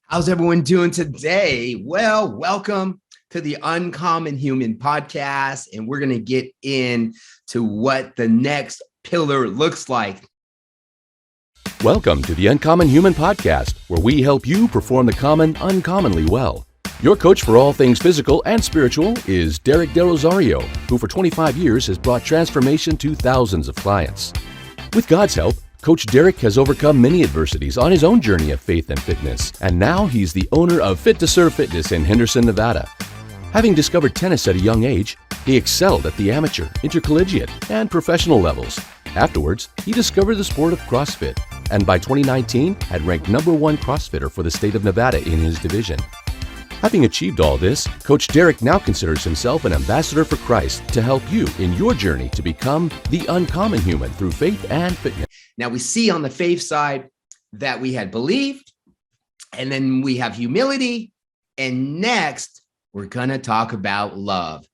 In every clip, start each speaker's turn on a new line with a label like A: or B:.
A: How's everyone doing today? Well, welcome to the Uncommon Human podcast, and we're going to get into what the next pillar looks like.
B: Welcome to the Uncommon Human podcast, where we help you perform the common uncommonly well. Your coach for all things physical and spiritual is Derek DeRosario, who for 25 years has brought transformation to thousands of clients. With God's help, Coach Derek has overcome many adversities on his own journey of faith and fitness, and now he's the owner of Fit to Serve Fitness in Henderson, Nevada. Having discovered tennis at a young age, he excelled at the amateur, intercollegiate, and professional levels. Afterwards, he discovered the sport of CrossFit, and by 2019 had ranked #1 CrossFitter for the state of Nevada in his division. Having achieved all this, Coach Derek now considers himself an ambassador for Christ to help you in your journey to become the uncommon human through faith and fitness.
A: Now, we see on the faith side that we had believed, and then we have humility, and next, we're going to talk about love.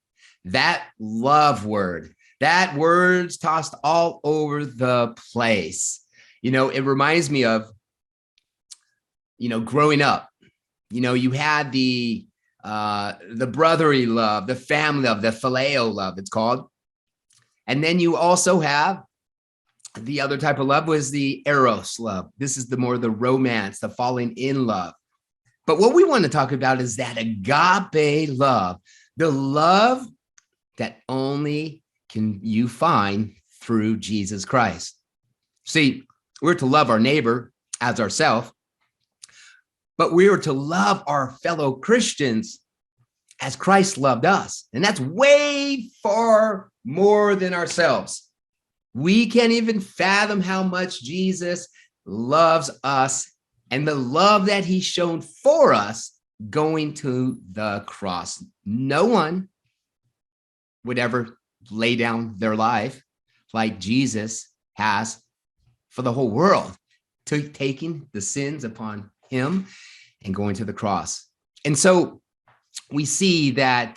A: That love word, that word's tossed all over the place. It reminds me of, growing up. You had the brotherly love, the family love, the Phileo Love, it's called. And then you also have the other type of love was the Eros Love. This is the romance, the falling in love. But what we want to talk about is that agape love, the love that only can you find through Jesus Christ. See, we're to love our neighbor as ourselves, but we are to love our fellow Christians as Christ loved us. And that's way far more than ourselves. We can't even fathom how much Jesus loves us and the love that he's shown for us going to the cross. No one would ever lay down their life like Jesus has for the whole world, taking the sins upon him and going to the cross. And so we see that,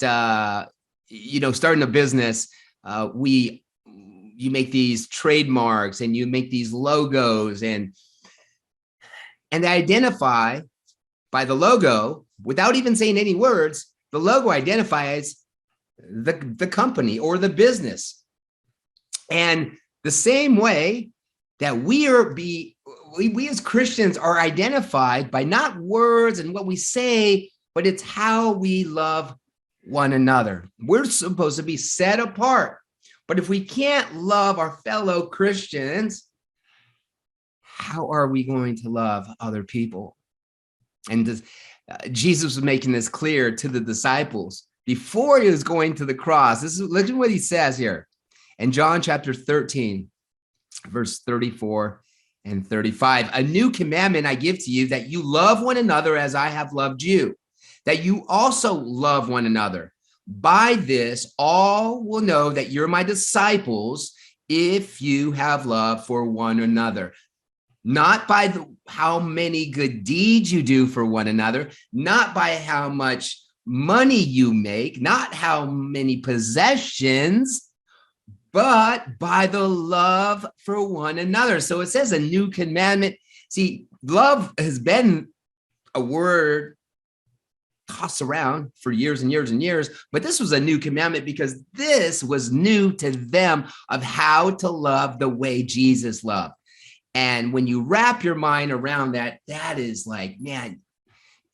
A: starting a business, you make these trademarks and you make these logos and they identify by the logo without even saying any words. The logo identifies the company or the business. And the same way that we as Christians are identified by not words and what we say, but it's how we love one another. We're supposed to be set apart. But if we can't love our fellow Christians, how are we going to love other people? And Jesus was making this clear to the disciples before he was going to the cross. Look at what he says here in John chapter 13, verse 34 and 35. A new commandment I give to you, that you love one another as I have loved you, that you also love one another. By this, all will know that you're my disciples if you have love for one another. Not by how many good deeds you do for one another, not by how much money you make, not how many possessions, but by the love for one another. So it says a new commandment. See, love has been a word tossed around for years and years and years, but this was a new commandment because this was new to them of how to love the way Jesus loved. And when you wrap your mind around that, that is like, man,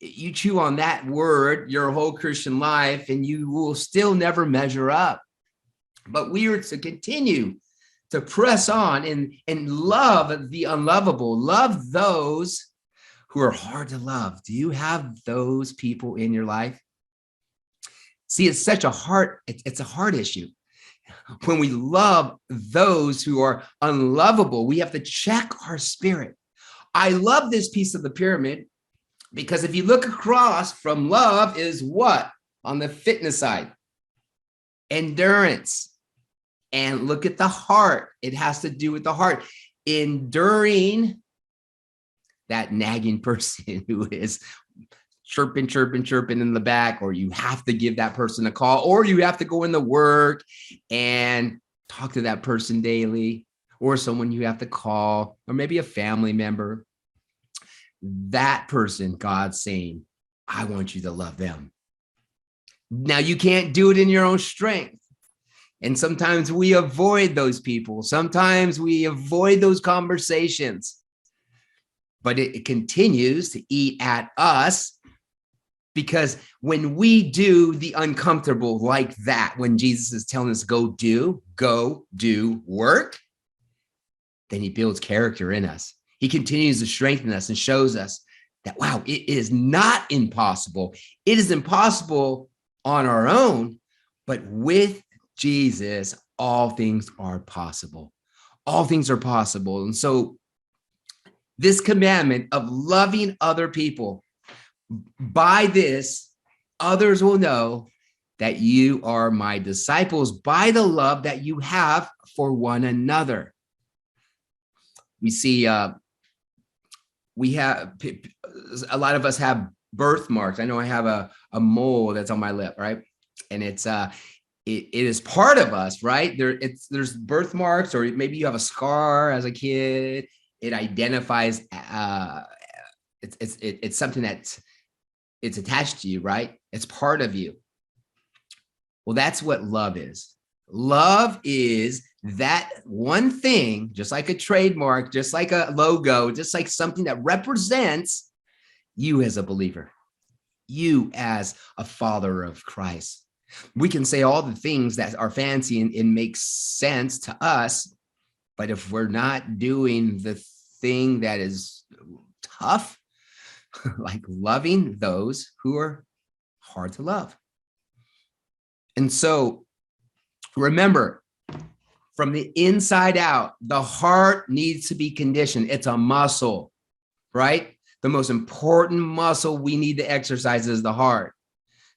A: you chew on that word your whole Christian life and you will still never measure up. But we are to continue to press on and love the unlovable, love those who are hard to love. Do you have those people in your life? See, it's a heart issue. When we love those who are unlovable, we have to check our spirit. I love this piece of the pyramid because if you look across from love is what? On the fitness side, endurance. And look at the heart. It has to do with the heart. Enduring that nagging person who is chirping in the back, or you have to give that person a call, or you have to go into work and talk to that person daily, or someone you have to call, or maybe a family member. that person, God's saying, I want you to love them. Now, you can't do it in your own strength. And sometimes we avoid those people. Sometimes we avoid those conversations. But it continues to eat at us, because when we do the uncomfortable like that, when Jesus is telling us go do work, then he builds character in us. He continues to strengthen us and shows us that, wow, it is not impossible. It is impossible on our own, but with Jesus, all things are possible. All things are possible. And so this commandment of loving other people, by this, others will know that you are my disciples by the love that you have for one another. We see we have, a lot of us have birthmarks. I know I have a mole that's on my lip, right? And it's it is part of us, right? There's birthmarks, or maybe you have a scar as a kid. It identifies it's something that's attached to you, right? It's part of you. Well, that's what love is. Love is that one thing, just like a trademark, just like a logo, just like something that represents you as a believer, you as a follower of Christ. We can say all the things that are fancy and it makes sense to us, but if we're not doing the thing that is tough, like loving those who are hard to love. And so remember, from the inside out, the heart needs to be conditioned. It's a muscle, right? The most important muscle we need to exercise is the heart.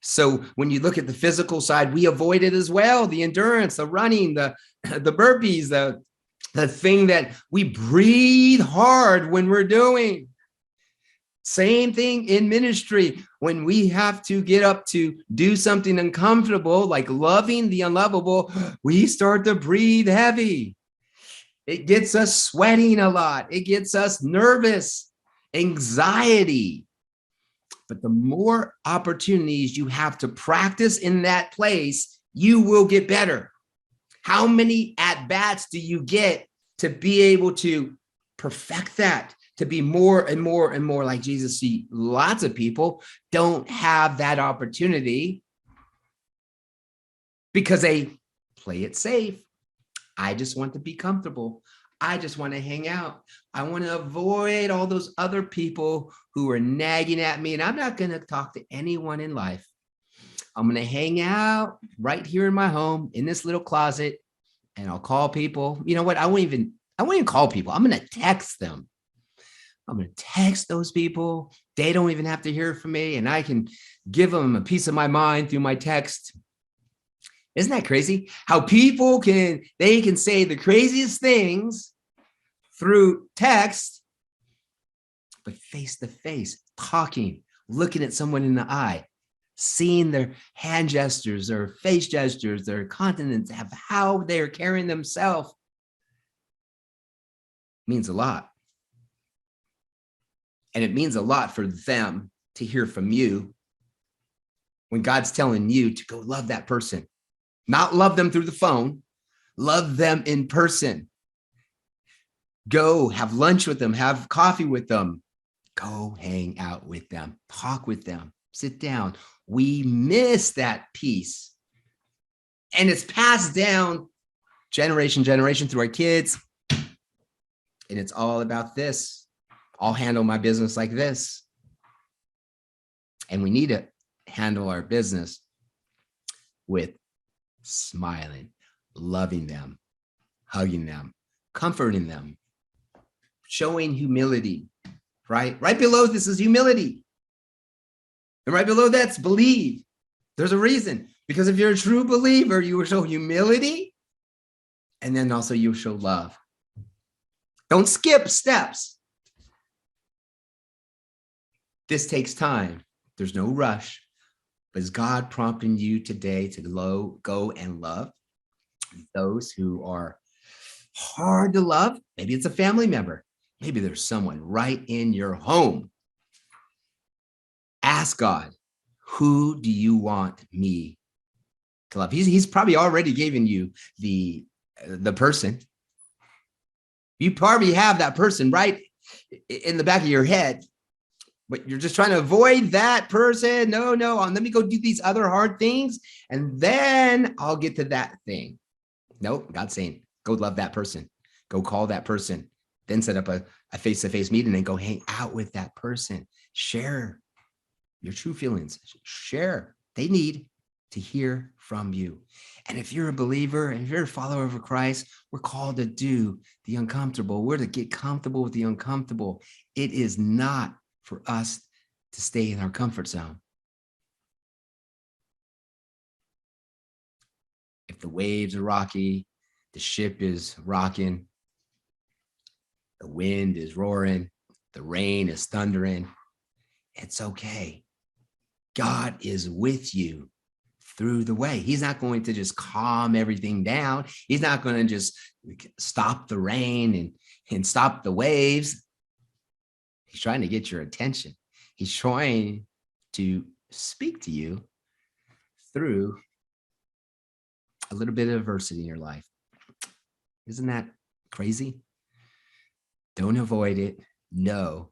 A: So when you look at the physical side, we avoid it as well. The endurance, the running, the burpees, the thing that we breathe hard when we're doing. Same thing in ministry. When we have to get up to do something uncomfortable, like loving the unlovable, we start to breathe heavy. It gets us sweating a lot. It gets us nervous, anxiety. But the more opportunities you have to practice in that place, you will get better. How many at-bats do you get to be able to perfect that? To be more and more and more like Jesus. See, lots of people don't have that opportunity because they play it safe. I just want to be comfortable. I just want to hang out. I want to avoid all those other people who are nagging at me, and I'm not going to talk to anyone in life. I'm going to hang out right here in my home in this little closet, and I'll call people. You know what? I won't even call people. I'm going to text them. I'm going to text those people. They don't even have to hear from me, and I can give them a piece of my mind through my text. Isn't that crazy? How people can say the craziest things through text, but face to face, talking, looking at someone in the eye, seeing their hand gestures, their face gestures, their countenance, how they're carrying themselves means a lot. And it means a lot for them to hear from you when God's telling you to go love that person. Not love them through the phone, love them in person. Go have lunch with them, have coffee with them, go hang out with them, talk with them, sit down. We miss that piece. And it's passed down generation through our kids. And it's all about this. I'll handle my business like this. And we need to handle our business with smiling, loving them, hugging them, comforting them, showing humility, right? Right below this is humility. And right below that's believe. There's a reason. Because if you're a true believer, you will show humility, and then also you show love. Don't skip steps. This takes time. There's no rush. But is God prompting you today to go and love those who are hard to love? Maybe it's a family member. Maybe there's someone right in your home Ask God, who do you want me to love? He's probably already given you the person. You probably have that person right in the back of your head, but you're just trying to avoid that person. No, let me go do these other hard things, and then I'll get to that thing. Nope, God's saying, go love that person. Go call that person. Then set up a face-to-face meeting and go hang out with that person. Share your true feelings. Share. They need to hear from you. And if you're a believer, and if you're a follower of Christ, we're called to do the uncomfortable. We're to get comfortable with the uncomfortable. It is not for us to stay in our comfort zone. If the waves are rocky, the ship is rocking, the wind is roaring, the rain is thundering, it's okay. God is with you through the way. He's not going to just calm everything down. He's not going to just stop the rain and stop the waves. He's trying to get your attention. He's trying to speak to you through a little bit of adversity in your life. Isn't that crazy? Don't avoid it. Know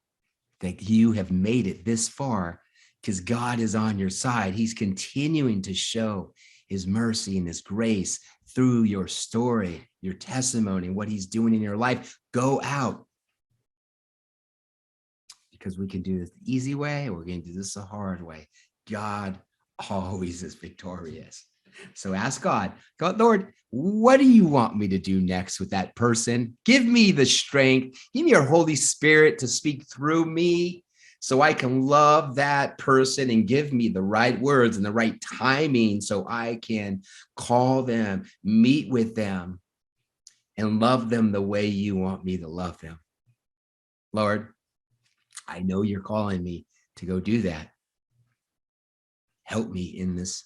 A: that you have made it this far because God is on your side. He's continuing to show his mercy and his grace through your story, your testimony, what he's doing in your life. Go out. Because we can do this the easy way, or we're going to do this the hard way. God always is victorious. So ask God, Lord, what do you want me to do next with that person? Give me the strength. Give me your Holy Spirit to speak through me so I can love that person, and give me the right words and the right timing so I can call them, meet with them, and love them the way you want me to love them. Lord, I know you're calling me to go do that. Help me in this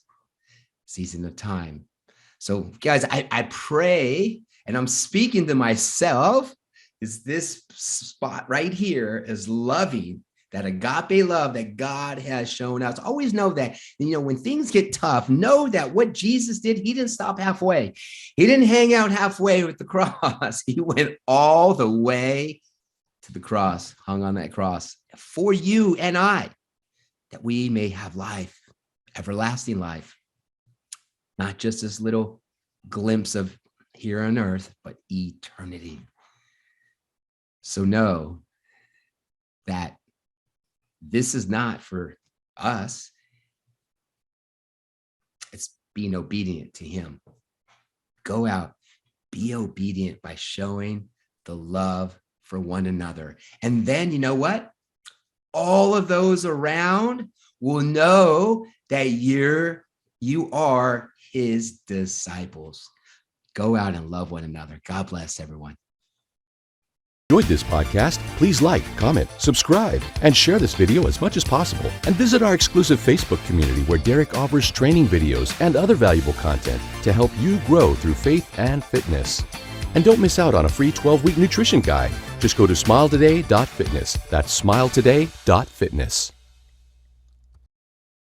A: season of time. So guys, I pray, and I'm speaking to myself, is this spot right here is loving that agape love that God has shown us. Always know that, when things get tough, know that what Jesus did, he didn't stop halfway. He didn't hang out halfway with the cross. He went all the way to the cross, hung on that cross for you and I, that we may have life, everlasting life, not just this little glimpse of here on earth, but eternity. So know that this is not for us. It's being obedient to him. Go out, be obedient by showing the love for one another. And then you know what? All of those around will know that you are his disciples. Go out and love one another. God bless everyone.
B: Enjoyed this podcast? Please like, comment, subscribe, and share this video as much as possible. And visit our exclusive Facebook community where Derek offers training videos and other valuable content to help you grow through faith and fitness. And don't miss out on a free 12-week nutrition guide. Just go to smiletoday.fitness. That's smiletoday.fitness.